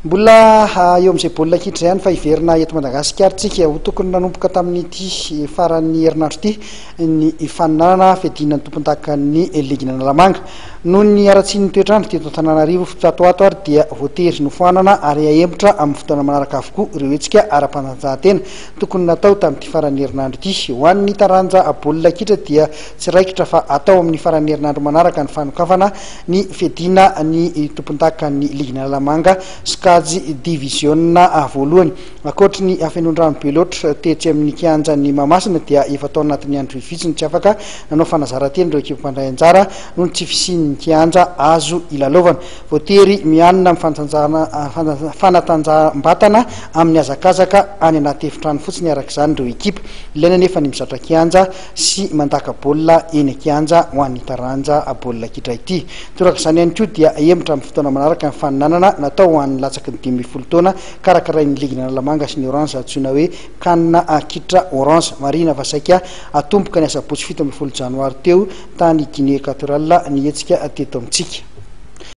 Mbola eo amin'izay baolina kitra ihany fa hiverina eto Madagasikara tsika ho tokony nanomboka tamin'ity faran'ny herinandro ity ny faninanana fiadinan'ny tompontakan'ny ligina Analamanga noho ny aratsian'ny toetrandro teto Antananarivo fitatoato ary dia voatery nofoanana ary ahembotra amin'ny fotoana manaraka avokoa ireo hetsika ara-panatanjahantena tokony natao tamin'ity faran'ny herinandro ity. Ho an'ny taranja baolina kitra dia tsy raikitra fa atao amin'ny faran'ny herinandro manaraka ny fanokafana ny fiadina ny tompontakan'ny ligina Analamanga Skajy divisionna voalohany. Ankoatra ny afenondrano be loatra tetsy amin'ny kianjan'ny Mahamasina dia efa tao anatin'ny andro vitsiny tsy afaka nanao fanazarantena ireo ekipa mpandray anjara noho ny tsy fisian'ny kianja azo ilalaovana. Voatery mianina amin'ny fanatanjaham-batana amin'ny hazakazaka any anaty efitrano fotsiny arak'izany ireo ekipa. Ilaina nefa ny mizatra kianja sy mandaka baolina eny kianja ho an'ny taranja baolina kitra ity. Toraka izany ihany koa dia ahembotra amin'ny fotoana manaraka ny faninanana natao ho an'ny latsaky ny 2010 taona karakarain'ny ligina Analamanga sy ny Orange antsoina hoe kanina kitra Orange. Marina fa saika atomboka ny asabotsy 17 janoary teo tany Guinée Équatoriale ny hetsika teto amintsika.